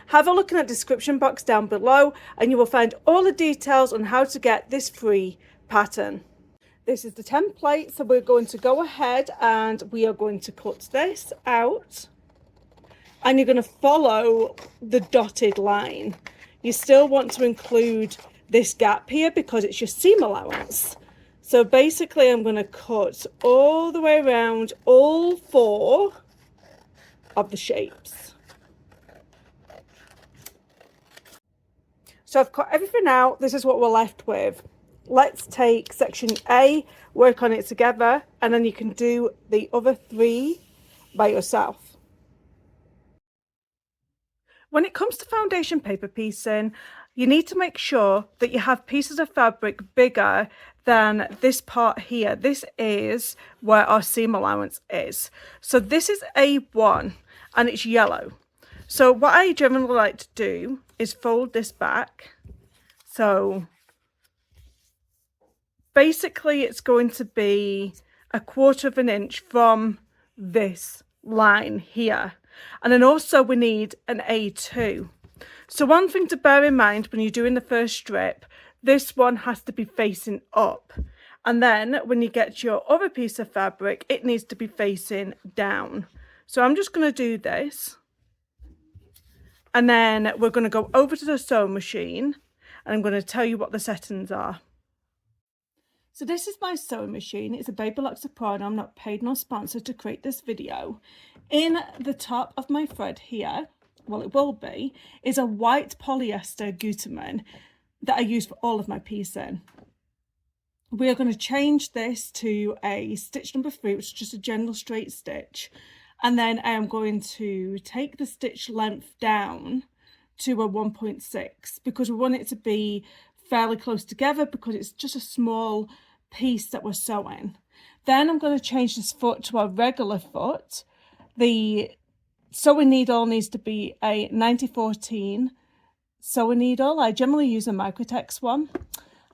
have a look in the description box down below and you will find all the details on how to get this free pattern. This is the template, so we're going to go ahead and we are going to cut this out, and you're going to follow the dotted line. You still want to include this gap here because it's your seam allowance. So basically I'm going to cut all the way around all 4 of the shapes. So I've cut everything out. This is what we're left with. Let's take section A, work on it together, and then you can do the other 3 by yourself. When it comes to foundation paper piecing, you need to make sure that you have pieces of fabric bigger than this part here. This is where our seam allowance is. So this is A1 and it's yellow. So what I generally like to do is fold this back. So basically it's going to be 1/4 of an inch from this line here. And then also we need an A2. So one thing to bear in mind when you're doing the first strip, this one has to be facing up. And then when you get your other piece of fabric, it needs to be facing down. So I'm just going to do this. And then we're going to go over to the sewing machine and I'm going to tell you what the settings are. So this is my sewing machine. It's a Babylock Soprano. I'm not paid nor sponsored to create this video. In the top of my thread here, well it will be, is a white polyester Gutermann that I use for all of my piecing. We are going to change this to a stitch number 3, which is just a general straight stitch. And then I am going to take the stitch length down to a 1.6 because we want it to be fairly close together because it's just a small piece that we're sewing. Then I'm going to change this foot to a regular foot. The sewing needle needs to be a 9014 sewing needle. I generally use a Microtex one,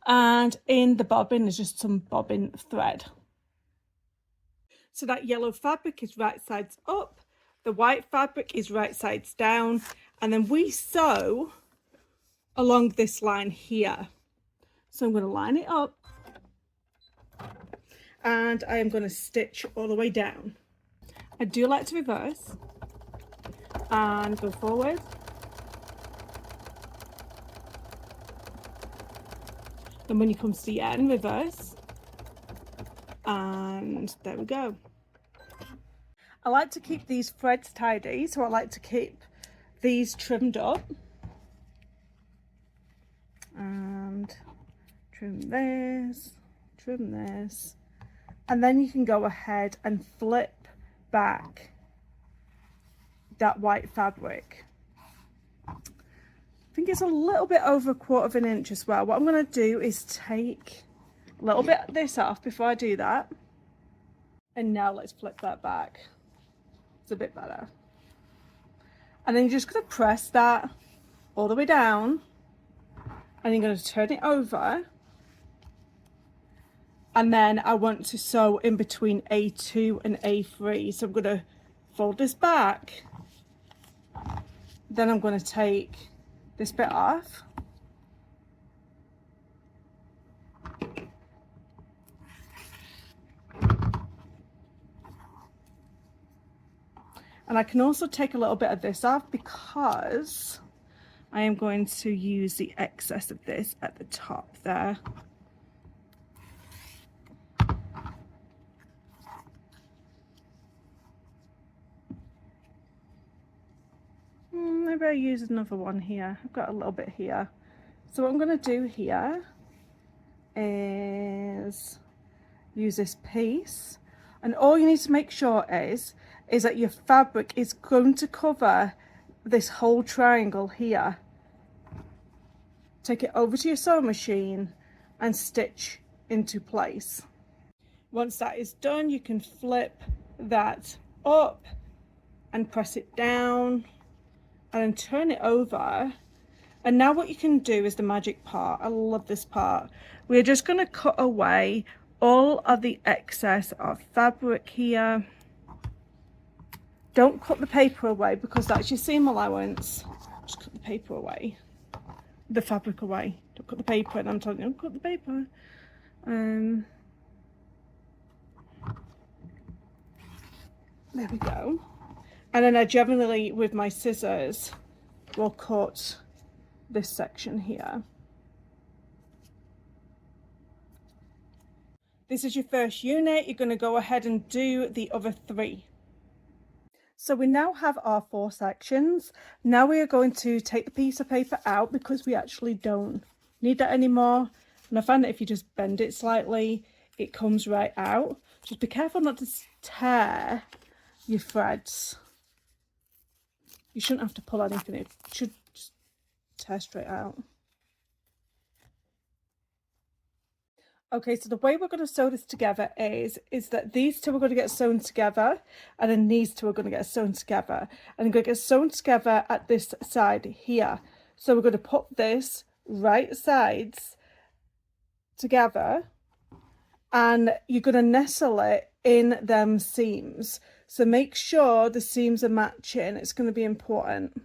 and in the bobbin is just some bobbin thread. So that yellow fabric is right sides up, the white fabric is right sides down, and then we sew along this line here. So I'm going to line it up and I am going to stitch all the way down. I do like to reverse and go forward. Then when you come to the end, reverse. And there we go. I like to keep these threads tidy, so I like to keep these trimmed up. And trim this, and then you can go ahead and flip back that white fabric. I think it's a little bit over 1/4 of an inch as well. What I'm going to do is take a little bit of this off before I do that, and now let's flip that back. It's a bit better. And then you're just going to press that all the way down, and you're going to turn it over, and then I want to sew in between A2 and A3. So I'm going to fold this back, then I'm going to take this bit off, and I can also take a little bit of this off because I am going to use the excess of this at the top there. Maybe I use another one here. I've got a little bit here. So what I'm going to do here is use this piece, and all you need to make sure is that your fabric is going to cover this whole triangle here. Take it over to your sewing machine and stitch into place. Once that is done, you can flip that up and press it down and then turn it over. And now what you can do is the magic part. I love this part. We're just going to cut away all of the excess of fabric here. Don't cut the paper away because that's your seam allowance. Just cut the paper away, the fabric away. Don't cut the paper, and I'm telling you, don't cut the paper. There we go. And then I generally, with my scissors, will cut this section here. This is your first unit. You're going to go ahead and do the other 3. So we now have our 4 sections. Now we are going to take the piece of paper out because we actually don't need that anymore. And I find that if you just bend it slightly, it comes right out. Just be careful not to tear your threads. You shouldn't have to pull anything. It should just tear straight out. Okay, so the way we're going to sew this together is that these 2 are going to get sewn together, and then these 2 are going to get sewn together, and they're going to get sewn together at this side here. So we're going to put this right sides together, and you're going to nestle it in them seams. So make sure the seams are matching. It's going to be important.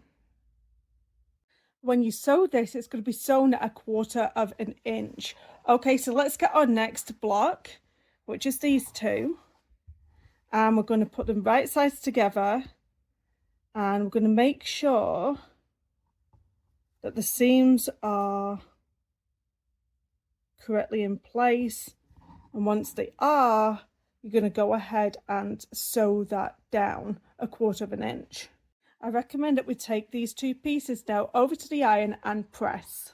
When you sew this, it's going to be sewn at 1/4 of an inch. Okay, so let's get our next block, which is these 2. And we're going to put them right sides together. And we're going to make sure that the seams are correctly in place. And once they are, you're going to go ahead and sew that down 1/4 of an inch. I recommend that we take these 2 pieces now over to the iron and press.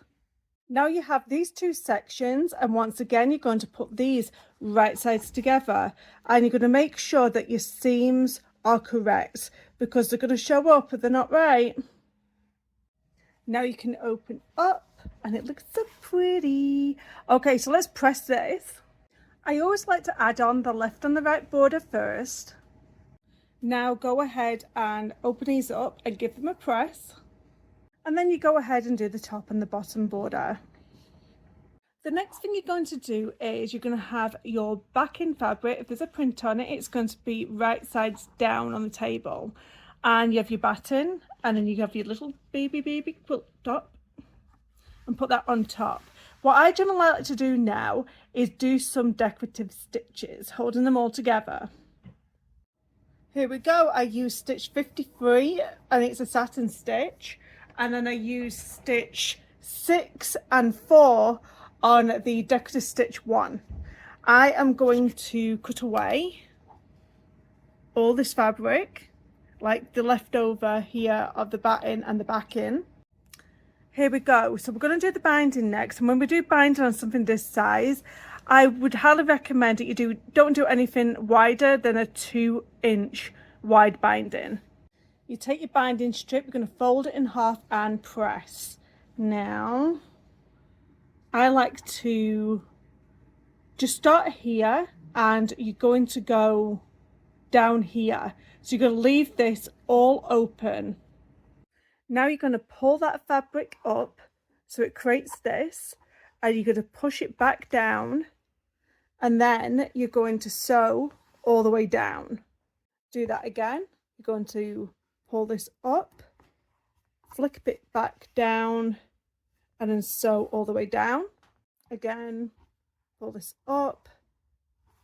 Now you have these 2 sections, and once again you're going to put these right sides together, and you're going to make sure that your seams are correct because they're going to show up if they're not right. Now you can open up and it looks so pretty. Okay, so let's press this. I always like to add on the left and the right border first. Now go ahead and open these up and give them a press. And then you go ahead and do the top and the bottom border. The next thing you're going to do is you're going to have your backing fabric. If there's a print on it, it's going to be right sides down on the table. And you have your batting, and then you have your little baby quilt top, and put that on top. What I generally like to do now is do some decorative stitches, holding them all together. Here we go. I use stitch 53, and it's a satin stitch. And then I use stitch 6 and 4 on the decorative stitch 1. I am going to cut away all this fabric, like the leftover here of the batting and the backing. Here we go. So we're going to do the binding next, and when we do binding on something this size, I would highly recommend that you don't do anything wider than a 2-inch wide binding. You take your binding strip, you're going to fold it in half and press. Now, I like to just start here, and you're going to go down here. So you're going to leave this all open. Now you're going to pull that fabric up so it creates this, and you're going to push it back down, and then you're going to sew all the way down. Do that again. You're going to pull this up, flip it back down, and then sew all the way down. Again, pull this up,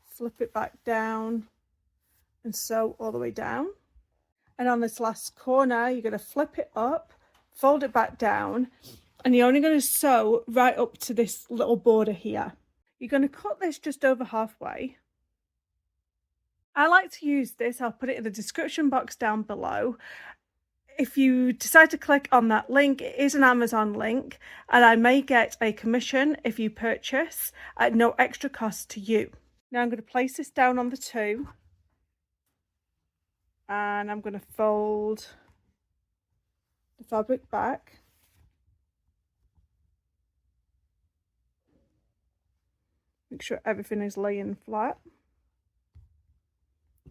flip it back down, and sew all the way down. And on this last corner, you're going to flip it up, fold it back down, and you're only going to sew right up to this little border here. You're going to cut this just over halfway. I like to use this. I'll put it in the description box down below. If you decide to click on that link, it is an Amazon link, and I may get a commission if you purchase at no extra cost to you. Now I'm going to place this down on the 2, and I'm going to fold the fabric back. Make sure everything is laying flat.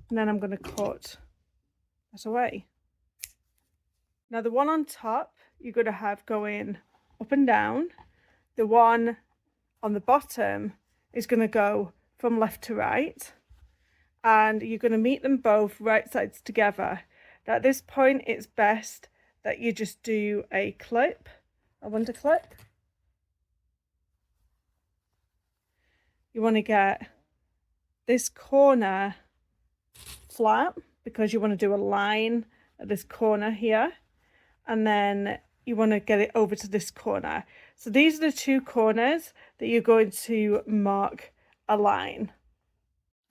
And then I'm going to cut that away. Now the one on top, you're going to have going up and down. The one on the bottom is going to go from left to right. And you're going to meet them both right sides together. Now at this point, it's best that you just do a clip, a wonder clip. You want to get this corner flat because you want to do a line at this corner here, and then you want to get it over to this corner. So these are the two corners that you're going to mark a line.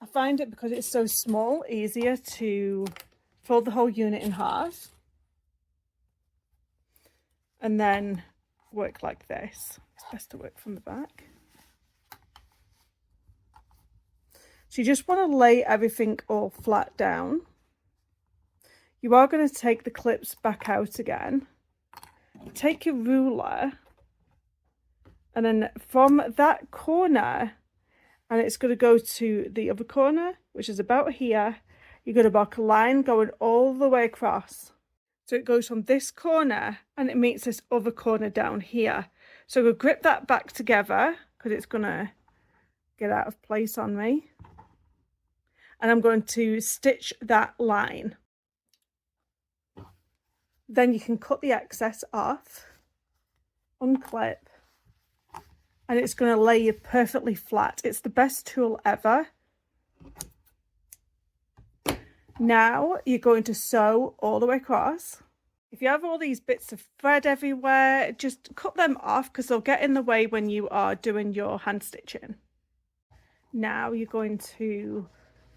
I find it, because it's so small, easier to fold the whole unit in half and then work like this. It's best to work from the back. So you just want to lay everything all flat down. You are going to take the clips back out again. Take your ruler, and then from that corner, and it's going to go to the other corner, which is about here, you're going to mark a line going all the way across. So it goes from this corner and it meets this other corner down here. So we'll grip that back together because it's going to get out of place on me. And I'm going to stitch that line. Then you can cut the excess off, unclip, and it's going to lay you perfectly flat. It's the best tool ever. Now you're going to sew all the way across. If you have all these bits of thread everywhere, just cut them off because they'll get in the way when you are doing your hand stitching. Now you're going to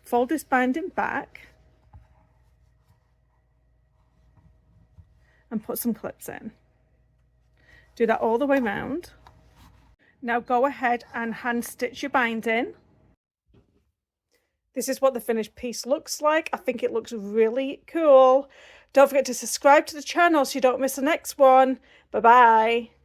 fold this binding back and put some clips in. Do that all the way around. Now go ahead and hand stitch your binding. This is what the finished piece looks like. I think it looks really cool. Don't forget to subscribe to the channel so you don't miss the next one. Bye bye.